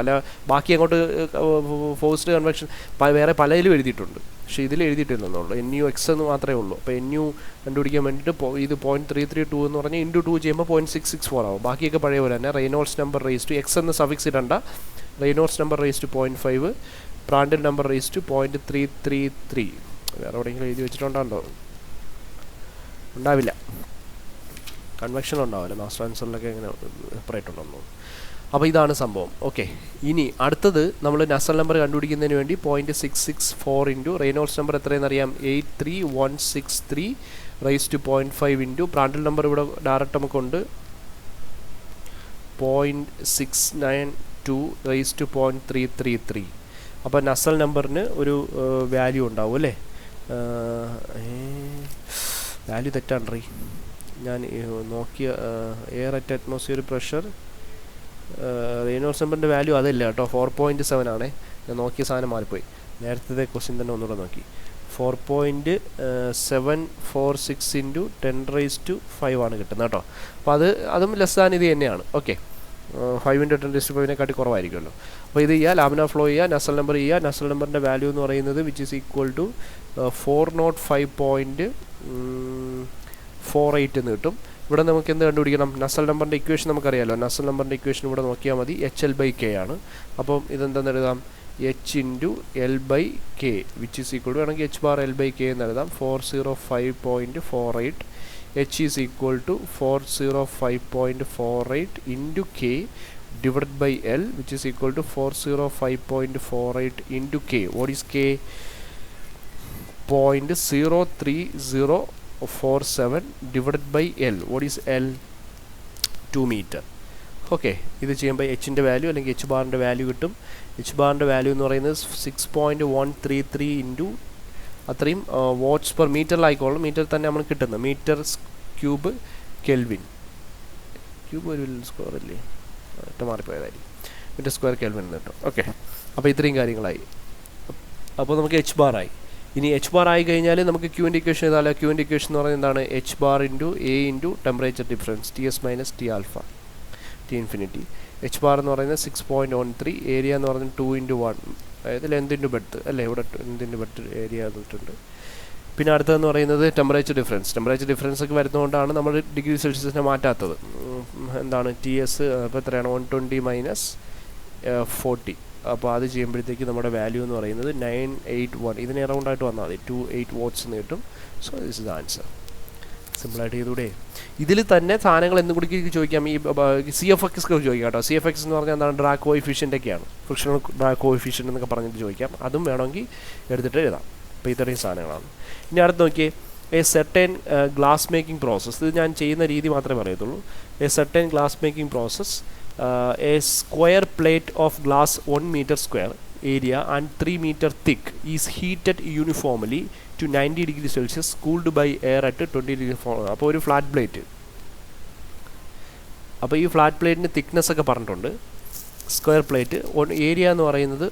ബാക്കി അങ്ങോട്ട് ഫോഴ്സ്ഡ് കൺവെക്ഷൻ വേറെ പലതിലും എഴുതിയിട്ടുണ്ട്, പക്ഷേ ഇതിൽ എഴുതിയിട്ടില്ലെന്നുള്ളൂ. NU(x) എന്ന് മാത്രമേ ഉള്ളൂ. അപ്പോൾ NU കണ്ടുപിടിക്കാൻ വേണ്ടിയിട്ട് ഇത് 0.332 എന്ന് പറഞ്ഞാൽ ഇൻറ്റു 2 ചെയ്യുമ്പോൾ 0.664 ആവും. ബാക്കിയൊക്കെ പഴയ പോലെ തന്നെ. Reynolds number raise to X എന്ന് സഫിക്സ് ഇടണ്ട. Reynolds number raise to 0.5, Prandtl number raise to 0.333. വേറെ എവിടെയെങ്കിലും എഴുതി വെച്ചിട്ടുണ്ടോ? ഉണ്ടാവില്ല, കൺവെക്ഷൻ ഉണ്ടാവില്ല. മാസ് ട്രാൻസ്ഫറിലൊക്കെ ഇങ്ങനെ സെപ്പറേറ്റ് ഉണ്ടെന്നു. അപ്പോൾ ഇതാണ് സംഭവം. ഓക്കെ, ഇനി അടുത്തത് നമ്മൾ നസൽ നമ്പർ കണ്ടുപിടിക്കുന്നതിന് വേണ്ടി 0.664 ഇൻറ്റു റെയ്നോൾഡ്സ് നമ്പർ എത്രയെന്ന് അറിയാം? 83163 raise to 0.5 into Prandtl number ഇവിടെ ഡയറക്റ്റ് നമുക്കുണ്ട് 0.692 റൈസ് ടു 0.333. അപ്പോൾ നസൽ നമ്പറിന് ഒരു വാല്യൂ ഉണ്ടാവും അല്ലേ? വാല്യൂ തെറ്റാണ്. ഞാൻ നോക്കിയ air at atmosphere pressure Reynolds നമ്പറിൻ്റെ വാല്യൂ അതല്ല കേട്ടോ, 4.7 ആണേ. ഞാൻ നോക്കിയ സാധനം മാറിപ്പോയി. നേരത്തെ ക്വസ്റ്റ്യൻ തന്നെ ഒന്നുകൂടെ നോക്കി. 4.746 ഇൻറ്റു 10 raised to 5 ആണ് കിട്ടുന്നത് കേട്ടോ. അപ്പോൾ അതും ലെസ് ദാൻ ഇത് തന്നെയാണ്. Okay, 5 into 10 raised to 5 കുറവായിരിക്കുമല്ലോ. അപ്പോൾ ഇത് ചെയ്യുക, ലാമിനാർ ഫ്ലോ ചെയ്യുക, നസൽ നമ്പർ ചെയ്യുക. നസൽ നമ്പറിൻ്റെ വാല്യൂ എന്ന് പറയുന്നത് വിച്ച് ഈസ് ഈക്വൽ ടു 405.48 എന്ന് കിട്ടും. ഇവിടെ നമുക്ക് എന്ത് കണ്ടുപിടിക്കണം? നസൽ നമ്പറിൻ്റെ ഇക്വേഷൻ നമുക്കറിയാമല്ലോ. നസൽ നമ്പറിൻ്റെ ഇക്വേഷൻ ഇവിടെ നോക്കിയാൽ മതി. HL/K ആണ്. അപ്പം ഇതെന്താണെന്ന് എഴുതാം? H into L/K which is equal to വേണമെങ്കിൽ H bar L/K എന്ന് എഴുതാം. 405.48. H is equal to 405.48 into K divided by L which is equal to 405.48 into K. What is K? 0.03047 divided by L. What is L? 2 meter. Okay, ഇത് ചെയ്യുമ്പോൾ എച്ചിൻ്റെ വാല്യൂ അല്ലെങ്കിൽ എച്ച് ബാറിൻ്റെ വാല്യൂ കിട്ടും. എച്ച് ബാറിൻ്റെ വാല്യൂ എന്ന് പറയുന്നത് 6.133 ഇൻറ്റു അത്രയും വാട്ട്സ് പെർ മീറ്ററിലായിക്കോളും. മീറ്റർ തന്നെ നമ്മൾ കിട്ടുന്നത് മീറ്റർ ക്യൂബ് കെൽവിൻ. ക്യൂബ് ഒരു സ്ക്വയർ അല്ലേ, ഒറ്റ മാറിപ്പോയതായിരിക്കും. മീറ്റർ സ്ക്വയർ കെൽവിൻ എന്ന് കിട്ടും. ഓക്കെ, അപ്പോൾ ഇത്രയും കാര്യങ്ങളായി. അപ്പോൾ നമുക്ക് എച്ച് ബാർ ആയി. ഇനി എച്ച് ബാർ ആയി കഴിഞ്ഞാൽ നമുക്ക് ക്യൂവിൻ്റെ ഇക്വേഷൻ എഴുതാമല്ലോ. ക്യൂവിൻ്റെ ഇക്വേഷൻ എന്ന് പറയുന്നത് എന്താണ്? H bar into A into temperature difference TS minus T alpha T infinity. H bar എന്ന് പറയുന്നത് 6.13, ഏരിയ എന്ന് പറയുന്നത് 2 into 1, അതായത് ലെന്ത് ഇൻറ്റു ബെഡ്ത്ത് അല്ലേ. ഇവിടെ ലെന്ത് ഇൻറ്റു ബെഡ്ത്ത് ഏരിയ തന്നിട്ടുണ്ട്. പിന്നെ അടുത്തതെന്ന് പറയുന്നത് ടെമ്പറേച്ചർ ഡിഫറൻസ്. ടെമ്പറേച്ചർ ഡിഫറൻസ് ഒക്കെ വരുന്നതുകൊണ്ടാണ് നമ്മൾ ഡിഗ്രി സെൽഷ്യസിനെ മാറ്റാത്തത്. എന്താണ് TS? അപ്പോൾ എത്രയാണ്? 120 മൈനസ് 40. അപ്പോൾ അത് ചെയ്യുമ്പോഴത്തേക്ക് നമ്മുടെ വാല്യൂ എന്ന് പറയുന്നത് 981. ഇതിന് അറൗണ്ട് ആയിട്ട് വന്നാൽ മതി, 28 watts എന്ന് കിട്ടും. So this is the answer. സിമ്പിളായിട്ട് ചെയ്തൂടെ? ഇതിൽ തന്നെ സാധനങ്ങൾ എന്തും കൂടി ചോദിക്കാം. ഈ CFX ചോദിക്കാം കേട്ടോ. CFX എന്ന് പറഞ്ഞാൽ എന്താണ്? ഡ്രാഗ് കോഎഫിഷ്യൻ്റ് ഒക്കെയാണ്, ഫ്രിക്ഷണൽ ഡ്രാഗ് കോഎഫിഷ്യൻ്റ് എന്നൊക്കെ പറഞ്ഞിട്ട് ചോദിക്കാം. അതും വേണമെങ്കിൽ എടുത്തിട്ട് എഴുതാം. അപ്പോൾ ഇത്രയും സാധനങ്ങളാണ്. ഇനി അടുത്ത് നോക്കിയേ, A certain glass making process. ഇത് ഞാൻ ചെയ്യുന്ന രീതി മാത്രമേ പറയത്തുള്ളൂ. A certain glass making process, a square plate of glass 1 meter square area and 3 meter thick is heated uniformly to 90 degrees Celsius, cooled by air at 20 degrees. അപ്പോൾ ഒരു ഫ്ലാറ്റ് പ്ലേറ്റ്. അപ്പോൾ ഈ ഫ്ലാറ്റ് പ്ലേറ്റിൻ്റെ തിക്നെസ് ഒക്കെ പറഞ്ഞിട്ടുണ്ട്. സ്ക്വയർ പ്ലേറ്റ് ഏരിയ എന്ന് പറയുന്നത്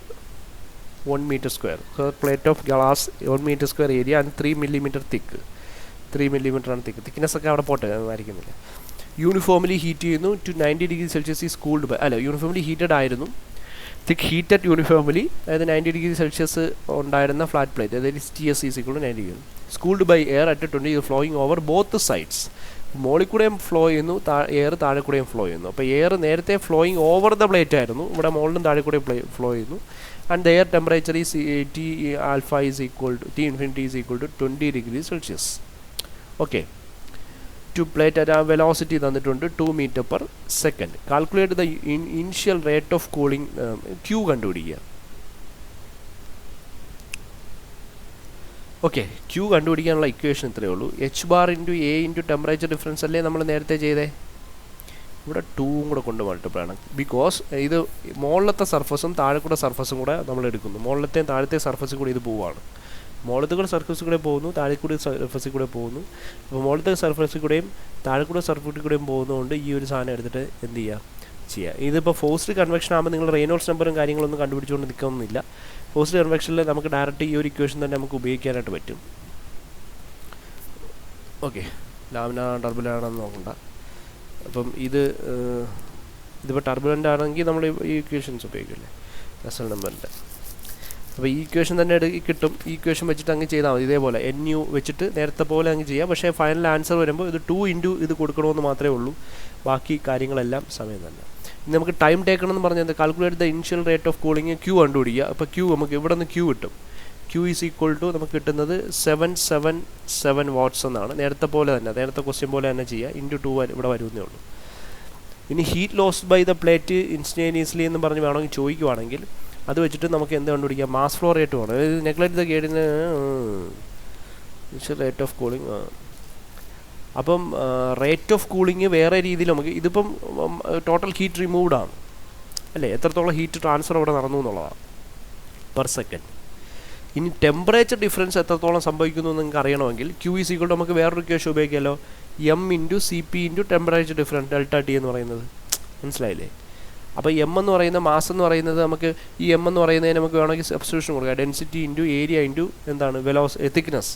1 meter square. So plate of glass 1 meter square area and 3 millimeter thick. 3 millimeter ആണ് thick. Thickness ഒക്കെ അവിടെ പോട്ടെ, വരയ്ക്കുന്നില്ല. യൂണിഫോംലി ഹീറ്റ് ചെയ്യുന്നു to 90 degree Celsius is cooled by, അല്ല യൂണിഫോംലി ഹീറ്റഡ് ആയിരുന്നു, തിക് ഹീറ്റഡ് യൂണിഫോംലി, അതായത് 90 ഡിഗ്രി സെൽഷ്യസ് ഉണ്ടായിരുന്ന ഫ്ലാറ്റ് പ്ലേറ്റ്, അതായത് TS is equal to 90 degree, cooled by air at 20 flowing over both sides. മുകളിൽ കൂടെയും ഫ്ലോ ചെയ്യുന്നു, എയർ താഴെ കൂടെയും ഫ്ലോ ചെയ്യുന്നു. അപ്പോൾ എയർ നേരത്തെ ഫ്ലോയിങ് ഓവർ ദ പ്ലേറ്റ് ആയിരുന്നു, ഇവിടെ മുകളിലും താഴെ കൂടെ ഫ്ലോ ചെയ്യുന്നു. And the air temperature is T alpha is equal to T infinity is equal to 20 degrees Celsius. Okay, two plate at ആ വെലോസിറ്റി തന്നിട്ടുണ്ട് 2 meter per second. Calculate the initial rate of cooling, Q കണ്ടുപിടിക്കുക. ഓക്കെ, Q കണ്ടുപിടിക്കാനുള്ള ഇക്വേഷൻ ഇത്രയേ ഉള്ളൂ. H bar into A into temperature difference അല്ലേ നമ്മൾ നേരത്തെ ചെയ്തേ, ഇവിടെ 2 കൂടെ കൊണ്ട് മൾട്ടിപ്ലൈ ആണ്. ബിക്കോസ് ഇത് മുകളിലത്തെ സർഫസും താഴെ കൂടെ സർഫസും കൂടെ നമ്മൾ എടുക്കുന്നു, മുകളിലത്തെയും താഴത്തെ സർഫസിൽ കൂടെ ഇത് പോവുകയാണ്. മുകളിലത്തെ കൂടെ സർഫസിൽ കൂടെ പോകുന്നു, താഴെ കൂടെ സർഫസിൽ കൂടെ പോകുന്നു. അപ്പോൾ മുകളിലത്തെ സർഫസിൽ കൂടെയും താഴെ കൂടെ സർഫസിൽ കൂടെയും പോകുന്നതുകൊണ്ട് ഈ ഒരു സാധനം എടുത്തിട്ട് എന്ത് ചെയ്യുക. ഇതിപ്പോൾ ഫോഴ്സ്ഡ് കൺവെക്ഷൻ ആകുമ്പോൾ നിങ്ങൾ റെയ്നോൾഡ്സ് നമ്പറും കാര്യങ്ങളൊന്നും കണ്ടുപിടിച്ചുകൊണ്ട് നിൽക്കണമെന്നില്ല. ഫോഴ്സ്ഡ് കൺവെക്ഷനിൽ നമുക്ക് ഡയറക്റ്റ് ഈ ഒരു ഇക്വേഷൻ തന്നെ നമുക്ക് ഉപയോഗിക്കാനായിട്ട് പറ്റും. ഓക്കെ, ലാമിനാർ ടർബുലൻ്റ് നോക്കണ്ട. അപ്പം ഇതിപ്പോൾ ടർബുലൻ്റ് ആണെങ്കിൽ നമ്മൾ ഈ ഇക്വേഷൻസ് ഉപയോഗിക്കില്ലേ റസൽ നമ്പറിൻ്റെ. അപ്പോൾ ഈ ഇക്വേഷൻ തന്നെ കിട്ടും. ഈ ഇക്വേഷൻ വെച്ചിട്ട് അങ്ങ് ചെയ്താൽ മതി, ഇതേപോലെ NU വെച്ചിട്ട് നേരത്തെ പോലെ അങ്ങ് ചെയ്യാം. പക്ഷേ ഫൈനൽ ആൻസർ വരുമ്പോൾ ഇത് 2 ഇൻറ്റു ഇത് കൊടുക്കണമെന്ന് മാത്രമേ ഉള്ളൂ, ബാക്കി കാര്യങ്ങളെല്ലാം സമയം തന്നെ. ഇനി നമുക്ക് ടൈം ടേക്കണമെന്ന് പറഞ്ഞാൽ calculate the initial rate of cooling Q കണ്ടുപിടിക്കുക. അപ്പോൾ Q നമുക്ക് ഇവിടെ നിന്ന് Q കിട്ടും. Q ഈസ് ഈക്വൽ ടു നമുക്ക് കിട്ടുന്നത് 777 വാട്ട്സ് എന്നാണ്. നേരത്തെ പോലെ തന്നെ, നേരത്തെ ക്വസ്റ്റ്യൻ പോലെ തന്നെ ചെയ്യുക, ഇൻറ്റു 2 ഇവിടെ വരുന്നേ ഉള്ളൂ. ഇനി heat lost by the plate instantaneously എന്ന് പറഞ്ഞ് വേണമെങ്കിൽ ചോദിക്കുവാണെങ്കിൽ അത് വെച്ചിട്ട് നമുക്ക് എന്ത് കണ്ടുപിടിക്കാം, മാസ് ഫ്ലോ റേറ്റ് വേണം. അതായത് നെഗ്ലക്ട് ദ ഗേഡിന് ഇനിഷ്യൽ റേറ്റ് ഓഫ് കൂളിംഗ്. അപ്പം റേറ്റ് ഓഫ് കൂളിംഗ് വേറെ രീതിയിൽ നമുക്ക്, ഇതിപ്പം ടോട്ടൽ ഹീറ്റ് റിമൂവ്ഡ് ആണ് അല്ലേ, എത്രത്തോളം ഹീറ്റ് ട്രാൻസ്ഫർ അവിടെ നടന്നു എന്നുള്ളതാണ് പെർ സെക്കൻഡ്. ഇനി ടെമ്പറേച്ചർ ഡിഫറൻസ് എത്രത്തോളം സംഭവിക്കുന്നു എന്ന് നിങ്ങൾക്ക് അറിയണമെങ്കിൽ Q ഈസ് ഈക്വൽ ടു നമുക്ക് വേറൊരു ഇക്വേഷൻ ഉപയോഗിക്കാമല്ലോ, M into CP into temperature difference ΔT എന്ന് പറയുന്നത്. മനസ്സിലായില്ലേ? അപ്പോൾ M എന്ന് പറയുന്ന മാസ് എന്ന് പറയുന്നത് നമുക്ക് ഈ M എന്ന് പറയുന്നതിന് നമുക്ക് വേണമെങ്കിൽ സബ്സ്റ്റിറ്റ്യൂഷൻ കൊടുക്കാം, ഡെൻസിറ്റി ഇൻറ്റു ഏരിയ ഇൻറ്റു എന്താണ് thickness,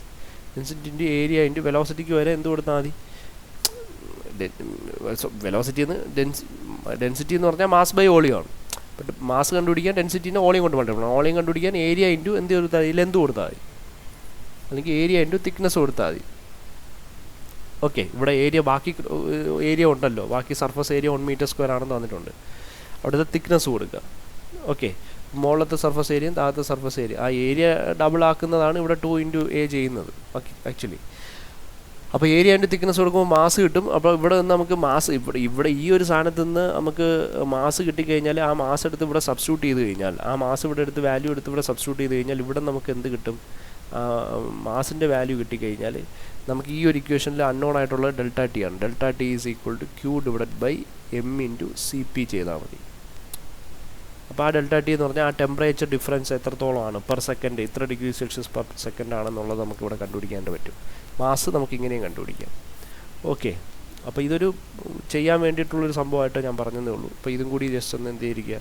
density into area into വെലോസിറ്റിക്ക് വരെ എന്ത് കൊടുത്താൽ മതി, വെലോസിറ്റി എന്ന് ഡെൻസിറ്റി എന്ന് പറഞ്ഞാൽ മാസ് ബൈ വോളിയമാണ്. ബട്ട് മാസ് കണ്ടുപിടിക്കാൻ ഡെൻസിറ്റിനെ വോളിയം കൊണ്ട് മൾട്ടിപ്ലൈ, വോളിയം കണ്ടുപിടിക്കാൻ ഏരിയ ഇൻറ്റു എന്ത് കൊടുത്താൽ മതി, ലെന്ത് കൊടുത്താൽ മതി, അല്ലെങ്കിൽ ഏരിയ ഇൻറ്റു തിക്നെസ് കൊടുത്താൽ മതി. ഓക്കെ, ഇവിടെ ഏരിയ ബാക്കി ഏരിയ ഉണ്ടല്ലോ, ബാക്കി സർഫസ് ഏരിയ 1 meter square ആണെന്ന് തന്നിട്ടുണ്ട്, അവിടുത്തെ തിക്നെസ് കൊടുക്കുക. ഓക്കെ, മുകളിലത്തെ സർഫസ് ഏരിയയും താഴത്തെ സർഫസ് ഏരിയ, ആ ഏരിയ ഡബിൾ ആക്കുന്നതാണ് ഇവിടെ 2 ഇൻറ്റു A ചെയ്യുന്നത് ആക്ച്വലി. അപ്പോൾ ഏരിയ ഇൻറ്റു തിക്നെസ് കൊടുക്കുമ്പോൾ മാസ് കിട്ടും. അപ്പോൾ ഇവിടെ നിന്ന് നമുക്ക് മാസ് ഇവിടെ ഈ ഒരു സാധനത്ത് നിന്ന് നമുക്ക് മാസ് കിട്ടിക്കഴിഞ്ഞാൽ ആ മാസ് എടുത്ത് ഇവിടെ സബ്സ്റ്റിറ്റ്യൂട്ട് ചെയ്ത് കഴിഞ്ഞാൽ, ആ മാസ് ഇവിടെ എടുത്ത് വാല്യൂ എടുത്ത് ഇവിടെ സബ്സ്റ്റിറ്റ്യൂട്ട് ചെയ്ത് കഴിഞ്ഞാൽ ഇവിടെ നമുക്ക് എന്ത് കിട്ടും, മാസിൻ്റെ വാല്യൂ കിട്ടിക്കഴിഞ്ഞാൽ നമുക്ക് ഈ ഒരു ഇക്വേഷനിൽ അൺനോൺ ആയിട്ടുള്ള ΔT ആണ്. ΔT is equal to Q divided by M into CP ചെയ്താൽ മതി. അപ്പോൾ ആ ΔT എന്ന് പറഞ്ഞാൽ ആ ടെമ്പറേച്ചർ ഡിഫറൻസ് എത്രത്തോളമാണ് പെർ സെക്കൻഡ്, ഇത്ര ഡിഗ്രി സെൽഷ്യസ് പെർ സെക്കൻഡ് ആണെന്നുള്ളത് നമുക്കിവിടെ കണ്ടുപിടിക്കാനായിട്ട് പറ്റും. മാസ് നമുക്ക് ഇങ്ങനെയും കണ്ടുപിടിക്കാം. ഓക്കെ, അപ്പോൾ ഇതൊരു ചെയ്യാൻ വേണ്ടിയിട്ടുള്ളൊരു സംഭവമായിട്ട് ഞാൻ പറഞ്ഞതേ ഉള്ളൂ. അപ്പോൾ ഇതും കൂടി ജസ്റ്റ് ഒന്ന് എന്ത് ചെയ്തിരിക്കുക,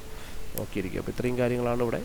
നോക്കിയിരിക്കുക. അപ്പോൾ ഇത്രയും കാര്യങ്ങളാണ് ഇവിടെ